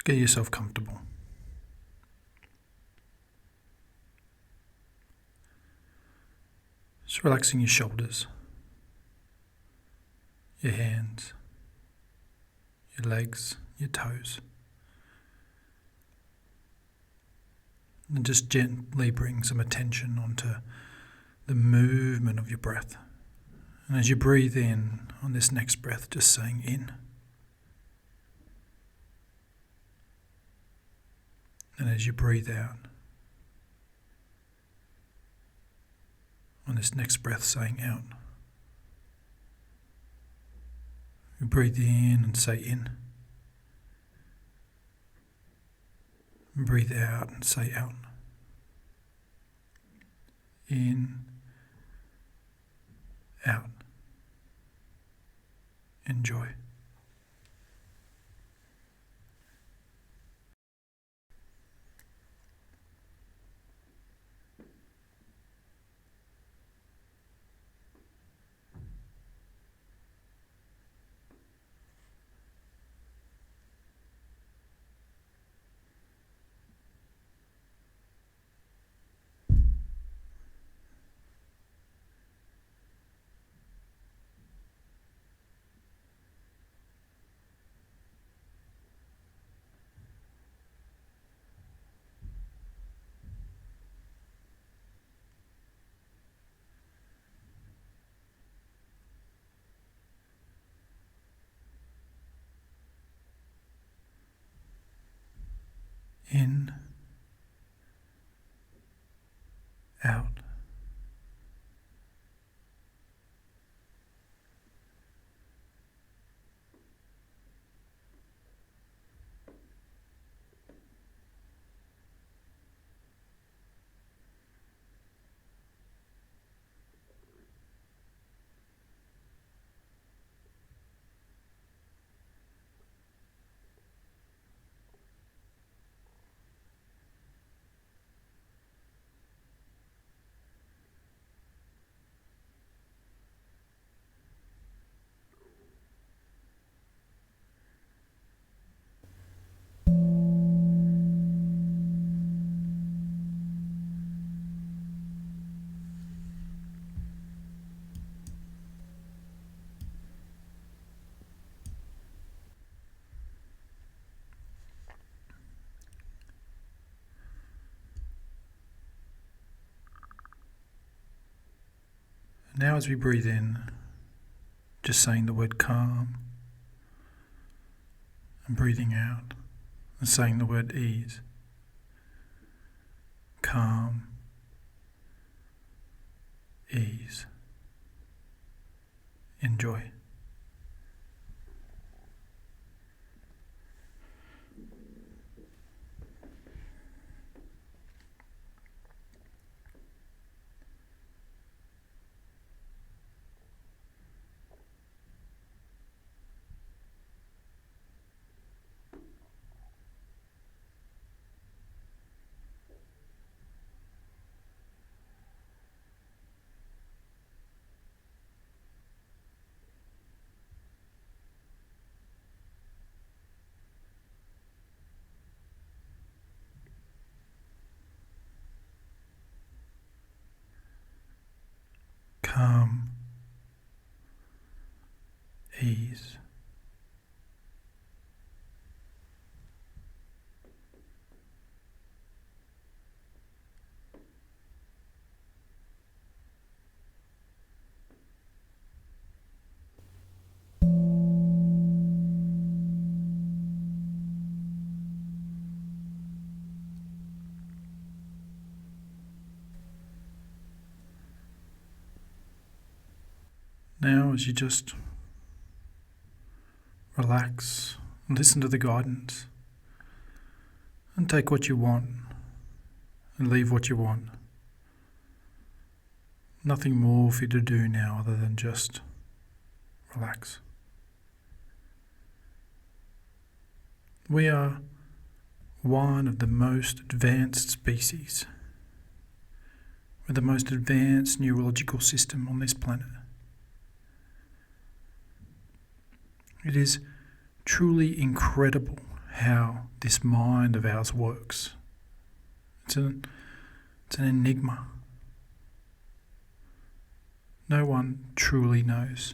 Just get yourself comfortable. Just relaxing your shoulders, your hands, your legs, your toes. And just gently bring some attention onto the movement of your breath. And as you breathe in on this next breath, just saying in. And as you breathe out on this next breath, saying out. You breathe in and say in. And breathe out and say out. In, out. Enjoy. In, out. Now as we breathe in, just saying the word calm, and breathing out and saying the word ease. Calm, ease. Enjoy. Calm, ease. Now, as you just relax, listen to the guidance, and take what you want and leave what you want. Nothing more for you to do now other than just relax. We are one of the most advanced species. We're the most advanced neurological system on this planet. It is truly incredible how this mind of ours works. It's an enigma. No one truly knows.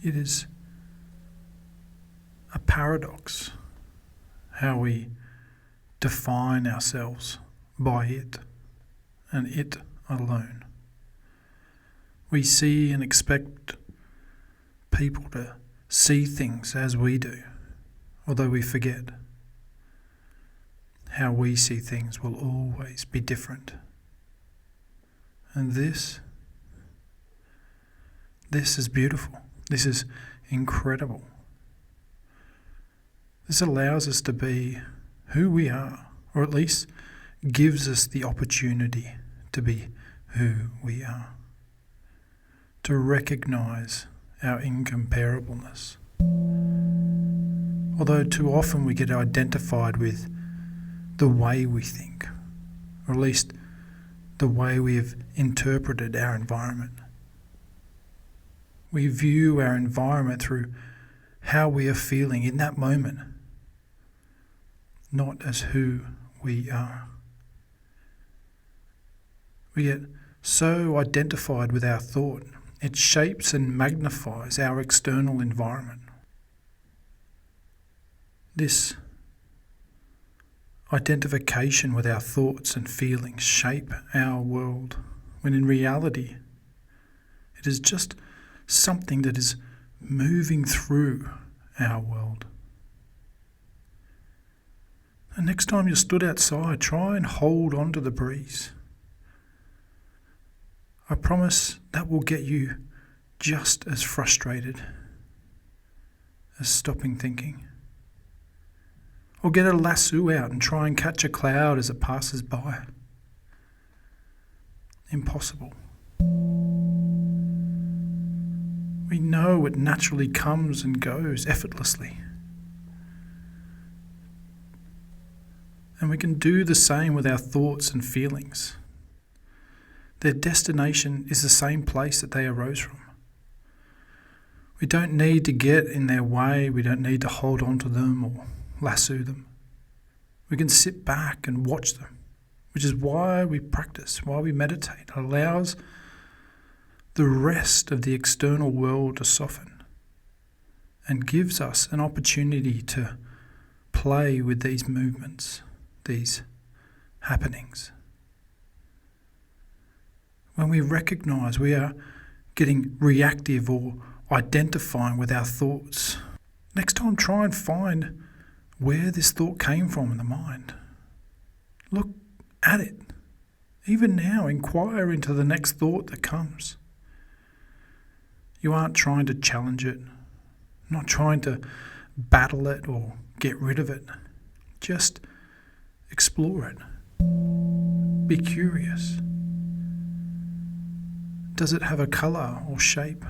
It is a paradox how we define ourselves by it and it alone. We see and expect people to see things as we do, although we forget how we see things will always be different. And this is beautiful. This is incredible. This allows us to be who we are, or at least gives us the opportunity to be who we are, to recognize our incomparableness. Although too often we get identified with the way we think, or at least the way we have interpreted our environment. We view our environment through how we are feeling in that moment, not as who we are. We get so identified with our thought, it shapes and magnifies our external environment. This identification with our thoughts and feelings shape our world, when in reality it is just something that is moving through our world. And next time you're stood outside, try and hold on to the breeze. I promise that will get you just as frustrated as stopping thinking. Or get a lasso out and try and catch a cloud as it passes by. Impossible. We know it naturally comes and goes effortlessly. And we can do the same with our thoughts and feelings. Their destination is the same place that they arose from. We don't need to get in their way. We don't need to hold on to them or lasso them. We can sit back and watch them, which is why we practice, why we meditate. It allows the rest of the external world to soften and gives us an opportunity to play with these movements, these happenings. When we recognize we are getting reactive or identifying with our thoughts, next time try and find where this thought came from in the mind. Look at it. Even now, inquire into the next thought that comes. You aren't trying to challenge it, not trying to battle it or get rid of it. Just explore it. Be curious. Does it have a colour or shape?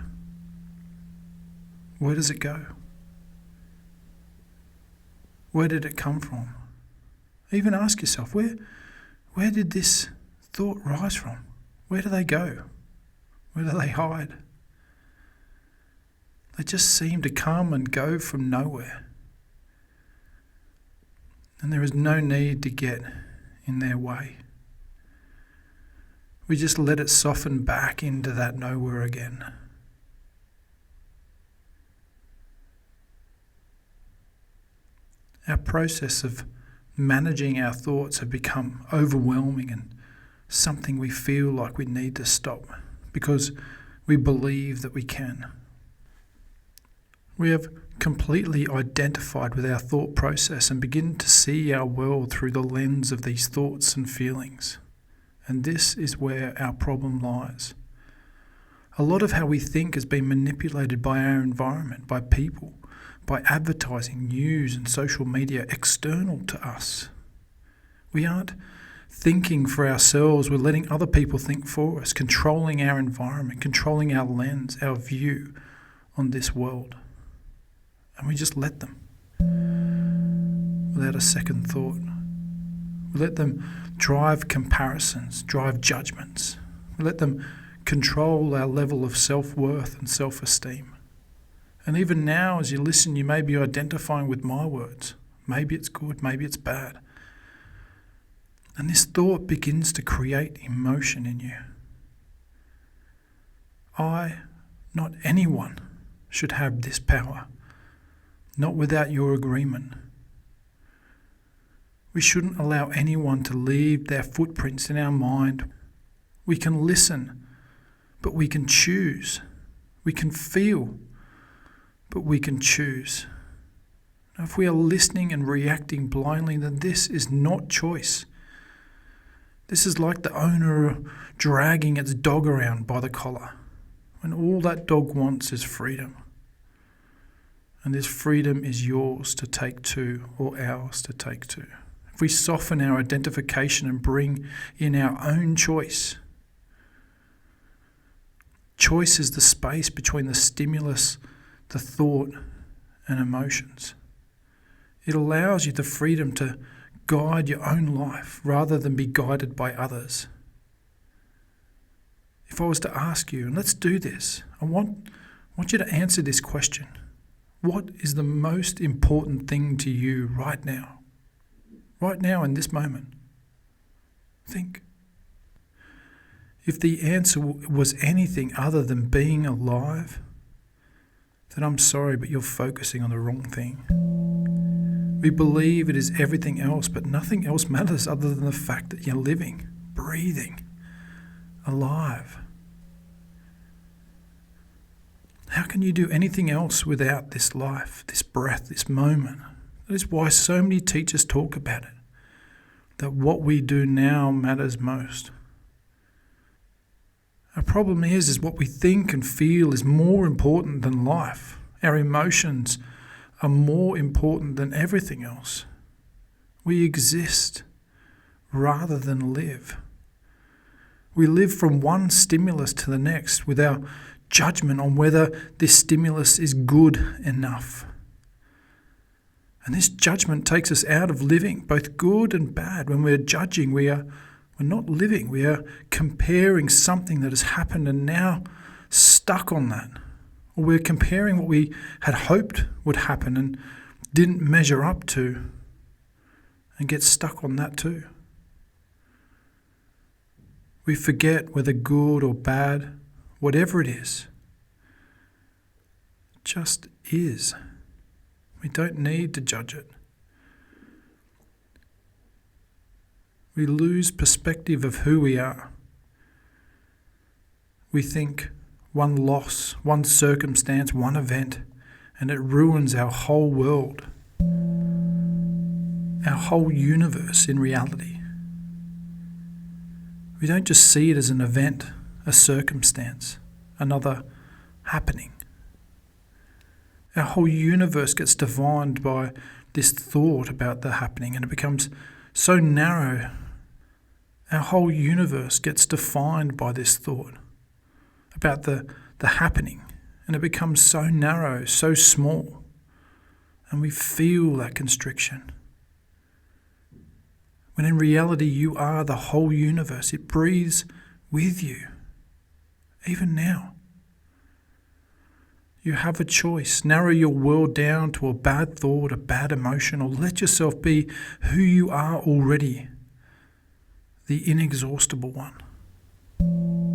Where does it go? Where did it come from? Even ask yourself, where did this thought rise from? Where do they go? Where do they hide? They just seem to come and go from nowhere. And there is no need to get in their way. We just let it soften back into that nowhere again. Our process of managing our thoughts have become overwhelming and something we feel like we need to stop because we believe that we can. We have completely identified with our thought process and begin to see our world through the lens of these thoughts and feelings. And this is where our problem lies. A lot of how we think has been manipulated by our environment, by people, by advertising, news and social media external to us. We aren't thinking for ourselves, we're letting other people think for us, controlling our environment, controlling our lens, our view on this world. And we just let them, without a second thought. We let them drive comparisons, drive judgments. We let them control our level of self-worth and self-esteem. And even now, as you listen, you may be identifying with my words. Maybe it's good, maybe it's bad. And this thought begins to create emotion in you. I, not anyone, should have this power, not without your agreement. We shouldn't allow anyone to leave their footprints in our mind. We can listen, but we can choose. We can feel, but we can choose. Now, if we are listening and reacting blindly, then this is not choice. This is like the owner dragging its dog around by the collar, when all that dog wants is freedom. And this freedom is yours to take too, or ours to take too. If we soften our identification and bring in our own choice, choice is the space between the stimulus, the thought, and emotions. It allows you the freedom to guide your own life rather than be guided by others. If I was to ask you, and let's do this, I want you to answer this question. What is the most important thing to you right now? Right now in this moment? Think. If the answer was anything other than being alive, then I'm sorry, but you're focusing on the wrong thing. We believe it is everything else, but nothing else matters other than the fact that you're living, breathing, alive. How can you do anything else without this life, this breath, this moment? That is why so many teachers talk about it, that what we do now matters most. Our problem is what we think and feel is more important than life. Our emotions are more important than everything else. We exist rather than live. We live from one stimulus to the next with our judgment on whether this stimulus is good enough. And this judgment takes us out of living, both good and bad. When we're judging, we're not living. We are comparing something that has happened and now stuck on that. Or we're comparing what we had hoped would happen and didn't measure up to and get stuck on that too. We forget whether good or bad, whatever it is, just is. We don't need to judge it. We lose perspective of who we are. We think one loss, one circumstance, one event, and it ruins our whole world, our whole universe in reality. We don't just see it as an event, a circumstance, another happening. Our whole universe gets defined by this thought about the happening, and it becomes so narrow. Our whole universe gets defined by this thought about the happening, and it becomes so narrow, so small, and we feel that constriction. When in reality you are the whole universe, it breathes with you, even now. You have a choice. Narrow your world down to a bad thought, a bad emotion, or let yourself be who you are already, the inexhaustible one.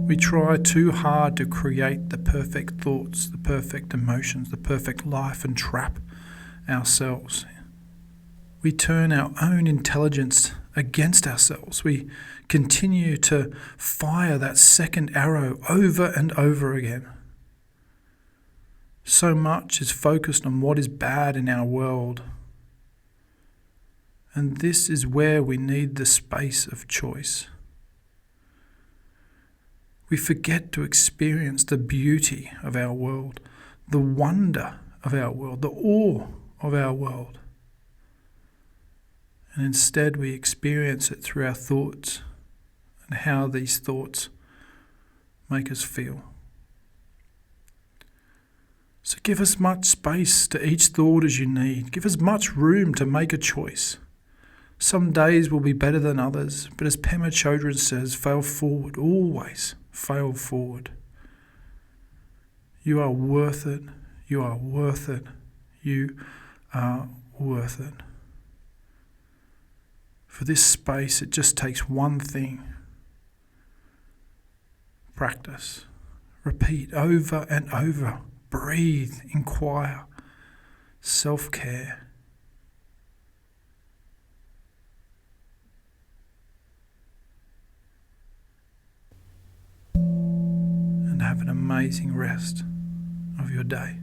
We try too hard to create the perfect thoughts, the perfect emotions, the perfect life, and trap ourselves. We turn our own intelligence against ourselves. We continue to fire that second arrow over and over again. So much is focused on what is bad in our world. And this is where we need the space of choice. We forget to experience the beauty of our world, the wonder of our world, the awe of our world. And instead we experience it through our thoughts and how these thoughts make us feel. So give as much space to each thought as you need. Give as much room to make a choice. Some days will be better than others, but as Pema Chodron says, fail forward always. fail forward. You are worth it. You are worth it. You are worth it. For this space, it just takes one thing. Practice. Repeat over and over. Breathe. Inquire. Self-care. And have an amazing rest of your day.